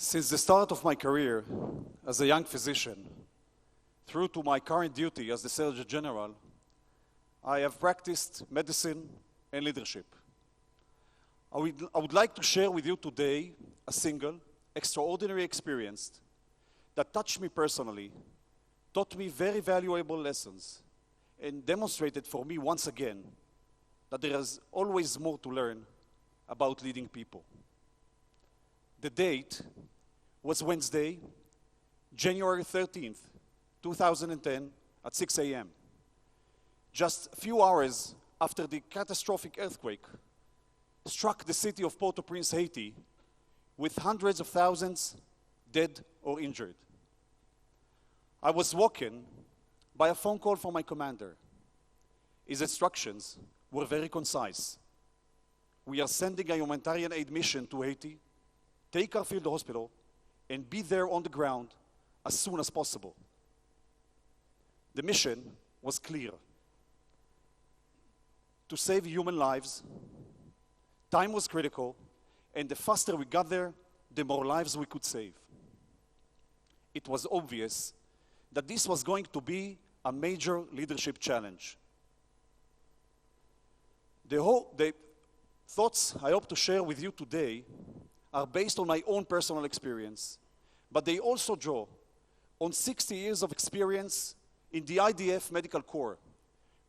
Since the start of my career as a young physician, through to my current duty as the Surgeon General, I have practiced medicine and leadership. I would like to share with you today a single, extraordinary experience that touched me personally, taught me very valuable lessons, and demonstrated for me once again that there is always more to learn about leading people. The date was Wednesday, January 13th, 2010 at 6 a.m. Just a few hours after the catastrophic earthquake struck the city of Port-au-Prince, Haiti, with hundreds of thousands dead or injured. I was woken by a phone call from my commander. His instructions were very concise. We are sending a humanitarian aid mission to Haiti, take our field hospital, and be there on the ground as soon as possible. The mission was clear. To save human lives, time was critical, and the faster we got there, the more lives we could save. It was obvious that this was going to be a major leadership challenge. The thoughts I hope to share with you today are based on my own personal experience, but they also draw on 60 years of experience in the IDF Medical Corps,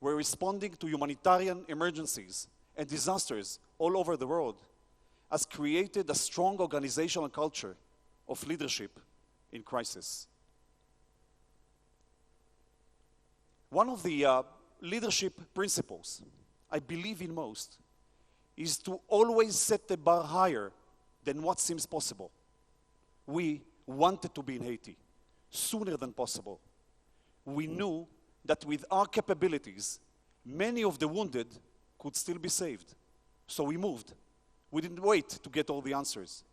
where responding to humanitarian emergencies and disasters all over the world has created a strong organizational culture of leadership in crisis. One of the leadership principles I believe in most is to always set the bar higher than what seems possible. We wanted to be in Haiti sooner than possible. We knew that with our capabilities, many of the wounded could still be saved. So we moved. We didn't wait to get all the answers.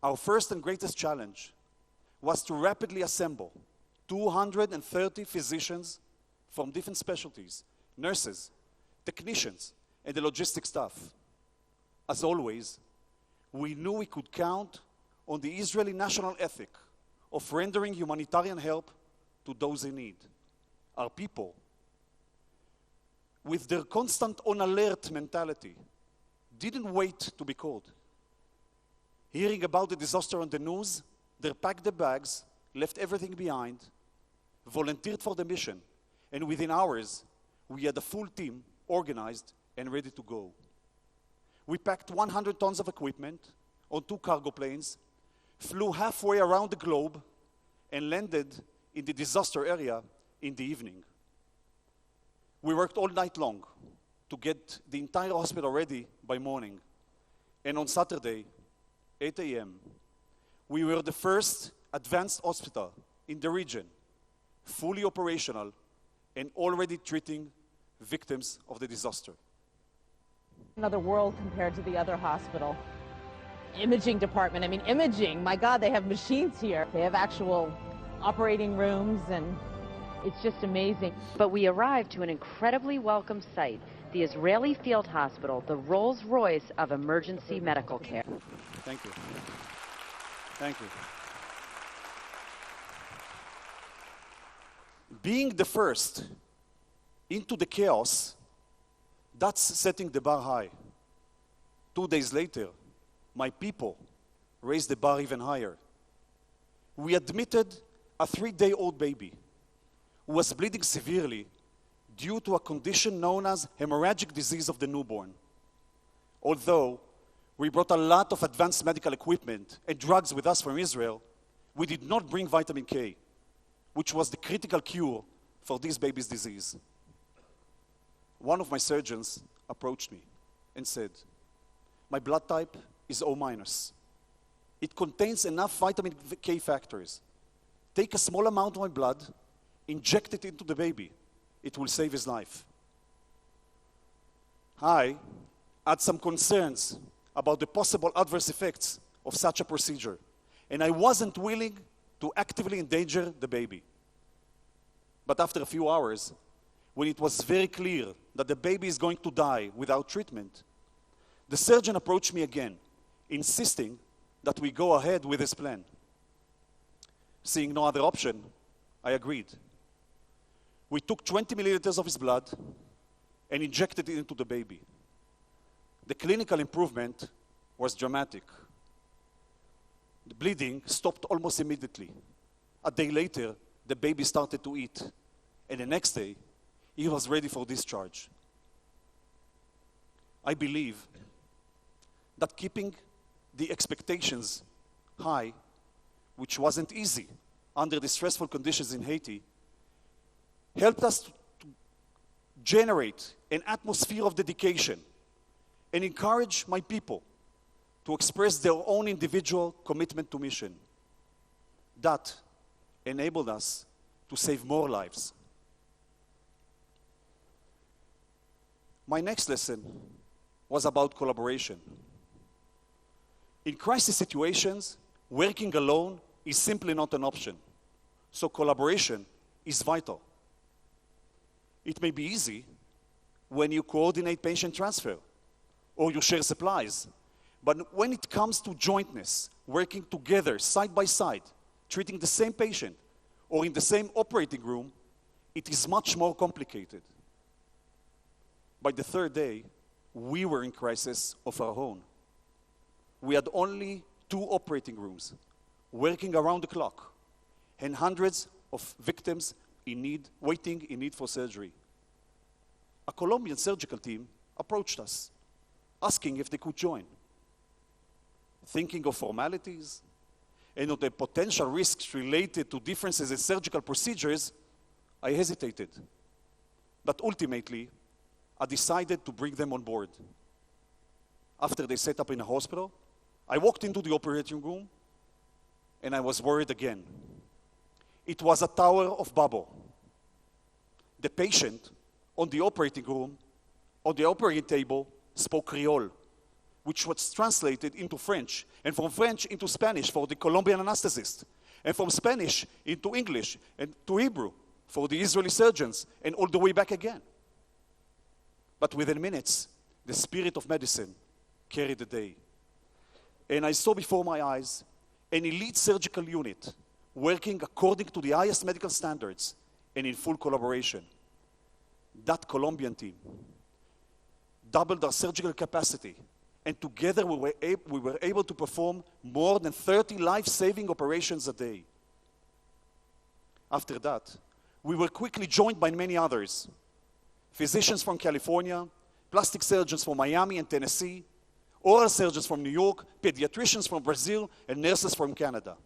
Our first and greatest challenge was to rapidly assemble 230 physicians from different specialties, nurses, technicians, and the logistics staff. As always, we knew we could count on the Israeli national ethic of rendering humanitarian help to those in need. Our people, with their constant on-alert mentality, didn't wait to be called. Hearing about the disaster on the news, they packed their bags, left everything behind, volunteered for the mission, and within hours, we had a full team organized and ready to go. We packed 100 tons of equipment on 2 cargo planes, flew halfway around the globe, and landed in the disaster area in the evening. We worked all night long to get the entire hospital ready by morning. And on Saturday, 8 a.m., we were the first advanced hospital in the region, fully operational and already treating victims of the disaster. Another world compared to the other hospital. Imaging department, I mean imaging, my God, they have machines here. They have actual operating rooms and it's just amazing. But we arrived to an incredibly welcome sight, the Israeli Field Hospital, the Rolls-Royce of emergency medical care. Thank you. Thank you. Being the first into the chaos, that's setting the bar high. 2 days later, my people raised the bar even higher. We admitted a 3-day-old baby who was bleeding severely due to a condition known as hemorrhagic disease of the newborn. Although we brought a lot of advanced medical equipment and drugs with us from Israel, we did not bring vitamin K, which was the critical cure for this baby's disease. One of my surgeons approached me and said, "My blood type is O-. It contains enough vitamin K factors. Take a small amount of my blood, inject it into the baby. It will save his life." I had some concerns about the possible adverse effects of such a procedure, and I wasn't willing to actively endanger the baby. But after a few hours, when it was very clear that the baby is going to die without treatment, the surgeon approached me again, insisting that we go ahead with this plan. Seeing no other option, I agreed. We took 20 milliliters of his blood and injected it into the baby. The clinical improvement was dramatic. The bleeding stopped almost immediately. A day later, the baby started to eat, and the next day, he was ready for discharge. I believe that keeping the expectations high, which wasn't easy under the stressful conditions in Haiti, helped us to generate an atmosphere of dedication and encourage my people to express their own individual commitment to mission. That enabled us to save more lives. My next lesson was about collaboration. In crisis situations, working alone is simply not an option. So collaboration is vital. It may be easy when you coordinate patient transfer or you share supplies. But when it comes to jointness, working together side by side, treating the same patient or in the same operating room, it is much more complicated. By the third day, we were in crisis of our own. We had only 2 operating rooms, working around the clock, and hundreds of victims waiting in need for surgery. A Colombian surgical team approached us, asking if they could join. Thinking of formalities and of the potential risks related to differences in surgical procedures, I hesitated. But ultimately, I decided to bring them on board. After they set up in a hospital, I walked into the operating room and I was worried again. It was a Tower of Babel. The patient on the operating table, spoke Creole, which was translated into French, and from French into Spanish for the Colombian anesthetist, and from Spanish into English, and to Hebrew for the Israeli surgeons, and all the way back again. But within minutes, the spirit of medicine carried the day. And I saw before my eyes an elite surgical unit working according to the highest medical standards and in full collaboration. That Colombian team doubled our surgical capacity, and together we were able to perform more than 30 life-saving operations a day. After that, we were quickly joined by many others. Physicians from California, plastic surgeons from Miami and Tennessee, oral surgeons from New York, pediatricians from Brazil, and nurses from Canada.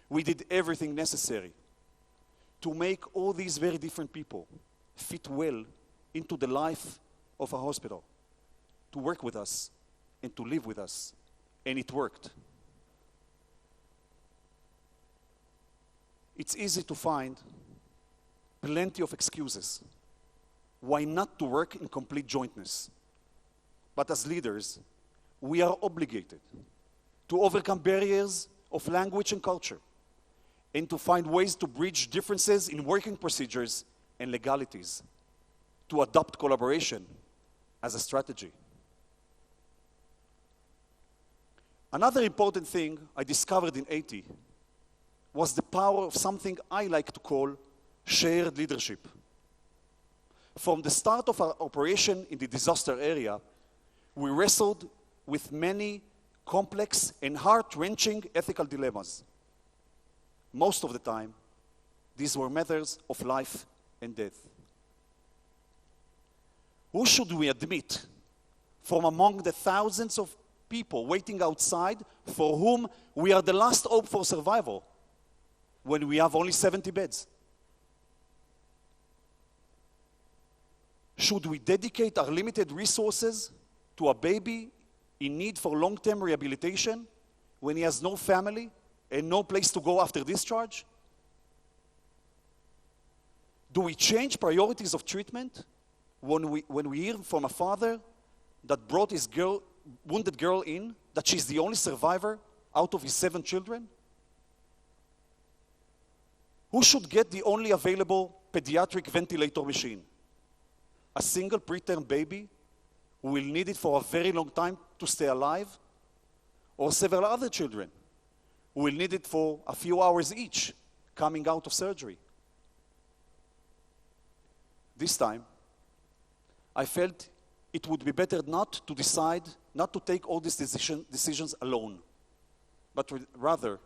We did everything necessary to make all these very different people fit well into the life of a hospital, to work with us and to live with us. And it worked. It's easy to find plenty of excuses why not to work in complete jointness. But as leaders, we are obligated to overcome barriers of language and culture and to find ways to bridge differences in working procedures and legalities, to adopt collaboration as a strategy. Another important thing I discovered in Haiti was the power of something I like to call shared leadership. From the start of our operation in the disaster area, we wrestled with many complex and heart-wrenching ethical dilemmas. Most of the time, these were matters of life and death. Who should we admit from among the thousands of people waiting outside for whom we are the last hope for survival when we have only 70 beds? Should we dedicate our limited resources to a baby in need for long-term rehabilitation when he has no family and no place to go after discharge? Do we change priorities of treatment when we hear from a father that brought his wounded girl in, that she's the only survivor out of his 7 children? Who should get the only available pediatric ventilator machine? A single preterm baby who will need it for a very long time to stay alive? or several other children who will need it for a few hours each coming out of surgery. This time, I felt it would be better not to take all these decisions alone, but rather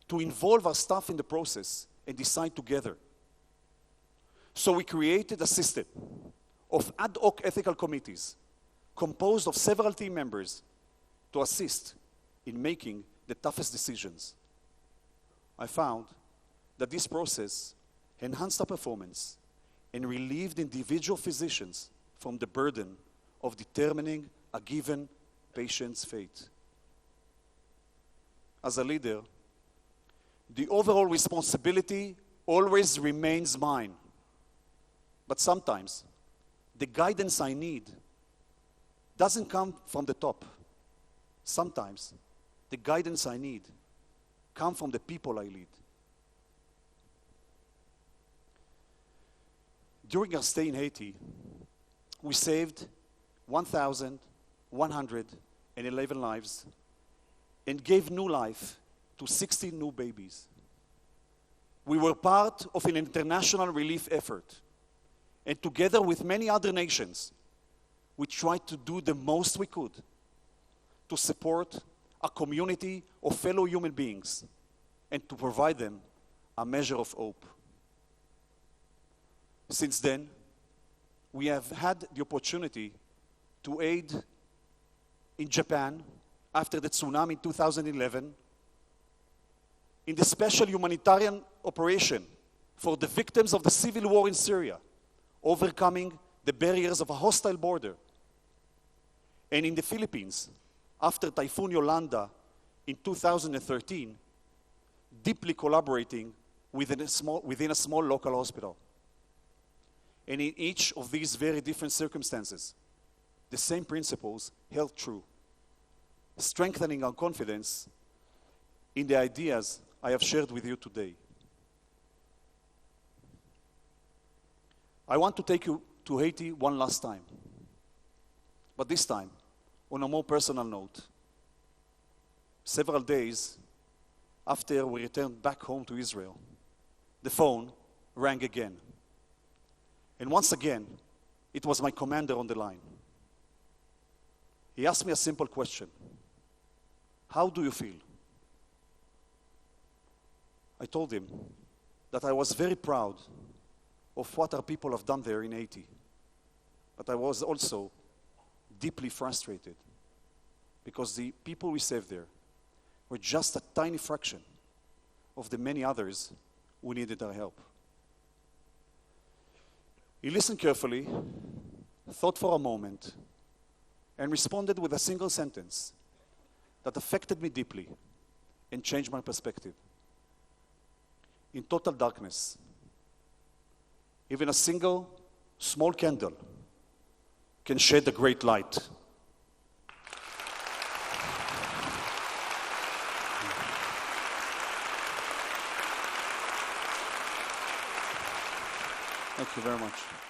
to involve our staff in the process and decide together. So we created a system of ad hoc ethical committees composed of several team members to assist in making the toughest decisions. I found that this process enhanced our performance and relieved individual physicians from the burden of determining a given patient's fate. As a leader, the overall responsibility always remains mine. But sometimes, the guidance I need doesn't come from the top. Sometimes, the guidance I need comes from the people I lead. During our stay in Haiti, we saved 1,111 lives and gave new life to 60 new babies. We were part of an international relief effort, and together with many other nations, we tried to do the most we could to support a community of fellow human beings and to provide them a measure of hope. Since then, we have had the opportunity to aid in Japan after the tsunami in 2011, in the special humanitarian operation for the victims of the civil war in Syria, overcoming the barriers of a hostile border, and in the Philippines after Typhoon Yolanda in 2013, deeply collaborating within a small local hospital. And in each of these very different circumstances, the same principles held true, strengthening our confidence in the ideas I have shared with you today. I want to take you to Haiti one last time, but this time on a more personal note. Several days after we returned back home to Israel, the phone rang again. And once again, it was my commander on the line. He asked me a simple question. How do you feel? I told him that I was very proud of what our people have done there in Haiti. But I was also deeply frustrated because the people we saved there were just a tiny fraction of the many others who needed our help. He listened carefully, thought for a moment, and responded with a single sentence that affected me deeply and changed my perspective. In total darkness, even a single small candle can shed a great light. Thank you very much.